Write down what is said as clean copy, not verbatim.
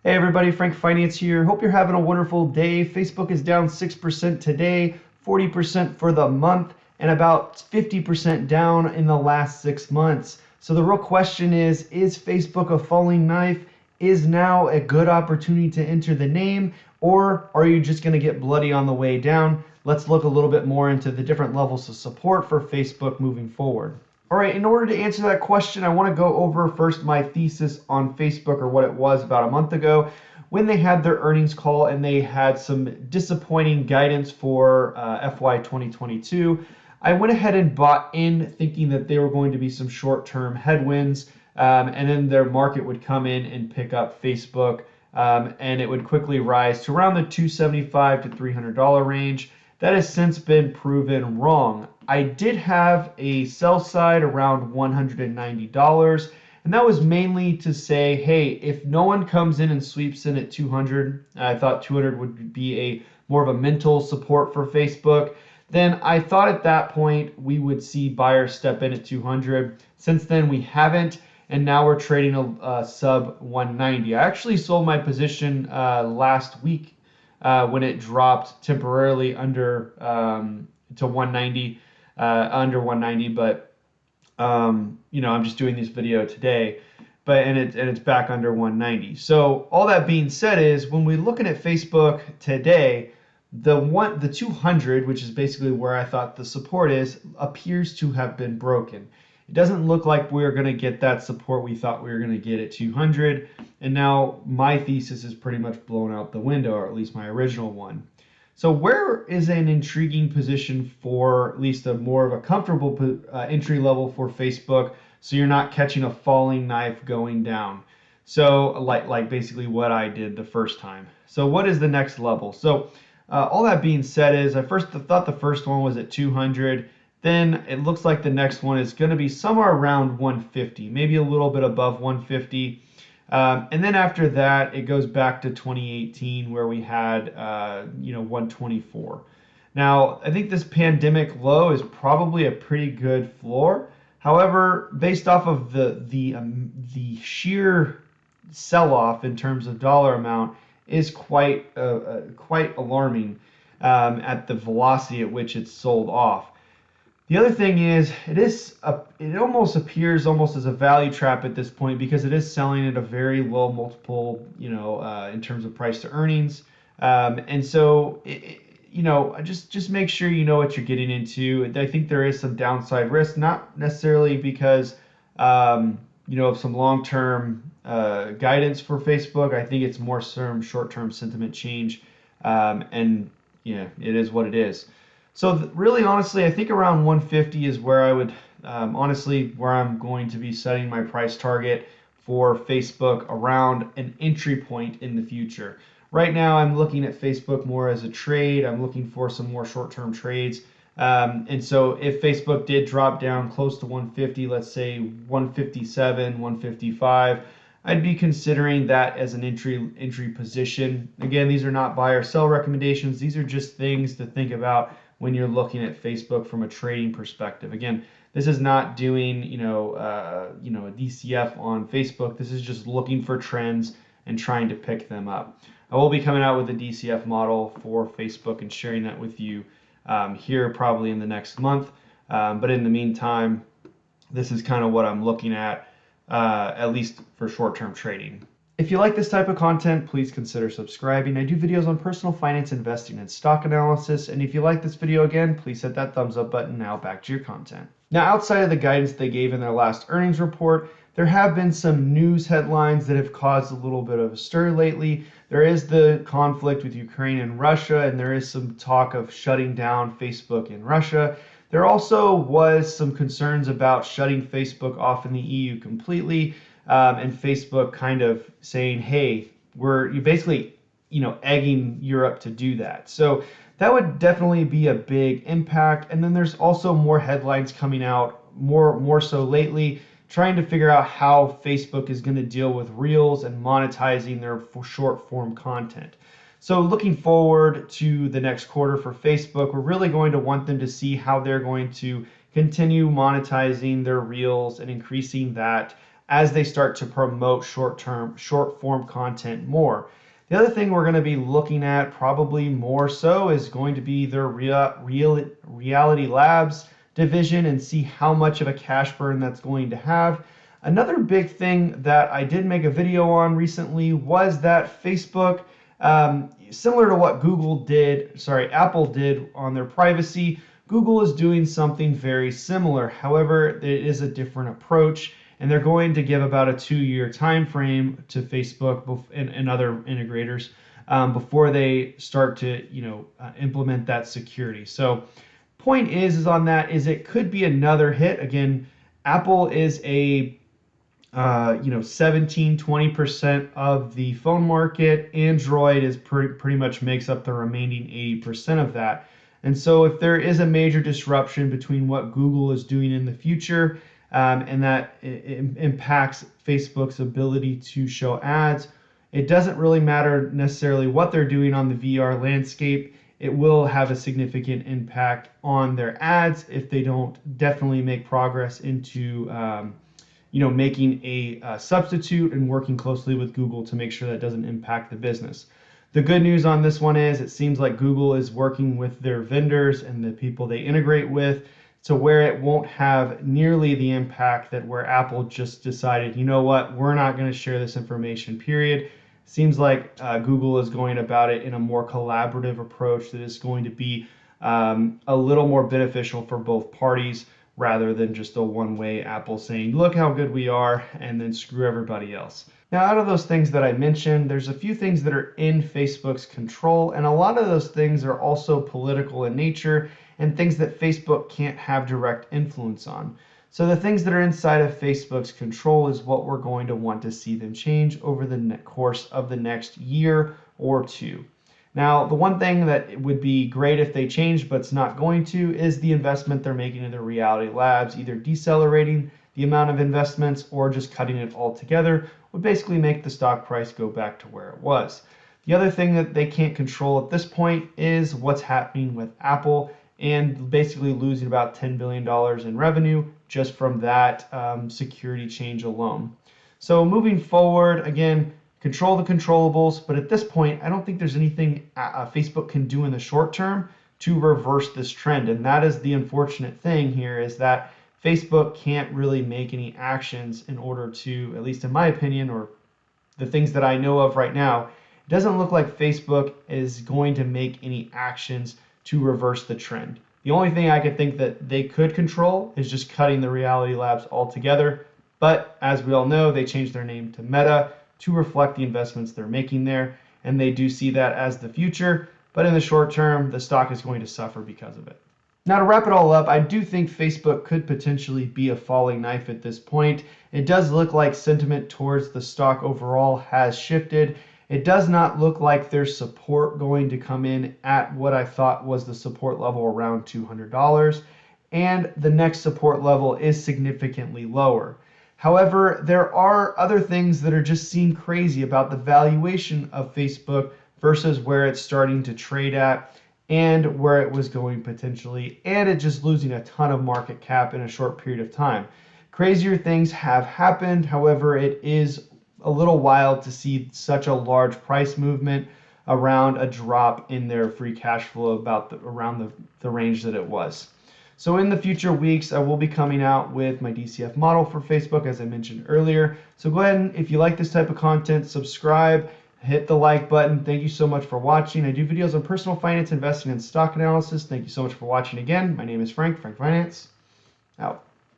Hey everybody, Frank Finance here. Hope you're having a wonderful day. Facebook is down 6% today, 40% for the month, and about 50% down in the last 6 months. So the real question is Facebook a falling knife? Is now a good opportunity to enter the name, or are you just going to get bloody on the way down? Let's look a little bit more into the different levels of support for Facebook moving forward. All right, in order to answer that question, I want to go over first my thesis on Facebook, or what it was about a month ago when they had their earnings call and they had some disappointing guidance for FY 2022. I went ahead and bought in thinking that there were going to be some short-term headwinds, and then their market would come in and pick up Facebook, and it would quickly rise to around the $275 to $300 range. That has since been proven wrong. I did have a sell side around $190, and that was mainly to say, hey, if no one comes in and sweeps in at 200, I thought 200 would be a more of a mental support for Facebook. Then I thought at that point we would see buyers step in at 200. Since then we haven't, and now we're trading a sub 190. I actually sold my position last week when it dropped temporarily under to 190, under 190. But I'm just doing this video today, and it's back under 190. So all that being said is when we're looking at Facebook today, the 200, which is basically where I thought the support is, appears to have been broken. It doesn't look like we're going to get that support we thought we were going to get at 200, and now my thesis is pretty much blown out the window, or at least my original one. So where is an intriguing position for at least a more of a comfortable entry level for Facebook, so you're not catching a falling knife going down? So like basically what I did the first time. So what is the next level? So all that being said is I first thought the first one was at 200. Then it looks like the next one is going to be somewhere around 150, maybe a little bit above 150. And then after that, it goes back to 2018 where we had 124. Now, I think this pandemic low is probably a pretty good floor. However, based off of the sheer sell-off in terms of dollar amount is quite alarming at the velocity at which it's sold off. The other thing is, it almost appears almost as a value trap at this point because it is selling at a very low multiple, in terms of price to earnings. And so, just make sure you know what you're getting into. I think there is some downside risk, not necessarily because, of some long-term guidance for Facebook. I think it's more some short-term sentiment change, and yeah, it is what it is. So really, honestly, I think around 150 is where I would, where I'm going to be setting my price target for Facebook around an entry point in the future. Right now, I'm looking at Facebook more as a trade. I'm looking for some more short-term trades. And so if Facebook did drop down close to 150, let's say 157, 155, I'd be considering that as an entry position. Again, these are not buy or sell recommendations. These are just things to think about when you're looking at Facebook from a trading perspective. Again, this is not doing a DCF on Facebook. This is just looking for trends and trying to pick them up. I will be coming out with a DCF model for Facebook and sharing that with you here probably in the next month. But in the meantime, this is kind of what I'm looking at least for short-term trading. If you like this type of content, please consider subscribing. I do videos on personal finance, investing, and stock analysis. And if you like this video again, please hit that thumbs up button. Now back to your content. Now, outside of the guidance they gave in their last earnings report, there have been some news headlines that have caused a little bit of a stir lately. There is the conflict with Ukraine and Russia, and there is some talk of shutting down Facebook in Russia. There also was some concerns about shutting Facebook off in the EU completely. And Facebook kind of saying, hey, you basically, egging Europe to do that. So that would definitely be a big impact. And then there's also more headlines coming out, more so lately, trying to figure out how Facebook is going to deal with Reels and monetizing their short form content. So looking forward to the next quarter for Facebook, we're really going to want them to see how they're going to continue monetizing their Reels and increasing that as they start to promote short form content more. The other thing we're going to be looking at probably more so is going to be their Reality Labs division and see how much of a cash burn that's going to have. Another big thing that I did make a video on recently was that Facebook, similar to what Apple did on their privacy, Google is doing something very similar. However, it is a different approach, and they're going to give about a 2-year time frame to Facebook and other integrators before they start to implement that security. So point is on that is it could be another hit. Again, Apple is a 17-20% of the phone market. Android is pretty much makes up the remaining 80% of that. And so if there is a major disruption between what Google is doing in the future and that it impacts Facebook's ability to show ads, it doesn't really matter necessarily what they're doing on the VR landscape. It will have a significant impact on their ads if they don't definitely make progress into making a substitute and working closely with Google to make sure that doesn't impact the business. The good news on this one is it seems like Google is working with their vendors and the people they integrate with to where it won't have nearly the impact that where Apple just decided, you know what, we're not going to share this information, period. Seems like Google is going about it in a more collaborative approach that is going to be a little more beneficial for both parties rather than just a one-way Apple saying, look how good we are, and then screw everybody else. Now, out of those things that I mentioned, there's a few things that are in Facebook's control, and a lot of those things are also political in nature and things that Facebook can't have direct influence on. So the things that are inside of Facebook's control is what we're going to want to see them change over the course of the next year or two. Now, the one thing that would be great if they changed, but it's not going to, is the investment they're making in the Reality Labs. Either decelerating the amount of investments or just cutting it all together would basically make the stock price go back to where it was. The other thing that they can't control at this point is what's happening with Apple and basically losing about $10 billion in revenue just from that security change alone. So moving forward, again, control the controllables, but at this point, I don't think there's anything Facebook can do in the short term to reverse this trend. And that is the unfortunate thing here, is that Facebook can't really make any actions in order to, at least in my opinion, or the things that I know of right now, it doesn't look like Facebook is going to make any actions to reverse the trend. The only thing I could think that they could control is just cutting the Reality Labs altogether. But as we all know, they changed their name to Meta to reflect the investments they're making there, and they do see that as the future, but in the short term, the stock is going to suffer because of it. Now, to wrap it all up, I do think Facebook could potentially be a falling knife at this point. It does look like sentiment towards the stock overall has shifted. It does not look like there's support going to come in at what I thought was the support level around $200, and the next support level is significantly lower. However, there are other things that are just seem crazy about the valuation of Facebook versus where it's starting to trade at and where it was going potentially, and it just losing a ton of market cap in a short period of time. Crazier things have happened. However, it is a little wild to see such a large price movement around a drop in their free cash flow around the range that it was. So in the future weeks, I will be coming out with my DCF model for Facebook, as I mentioned earlier. So go ahead and, if you like this type of content, subscribe, hit the like button. Thank you so much for watching. I do videos on personal finance, investing, and stock analysis. Thank you so much for watching again. My name is Frank Finance, out.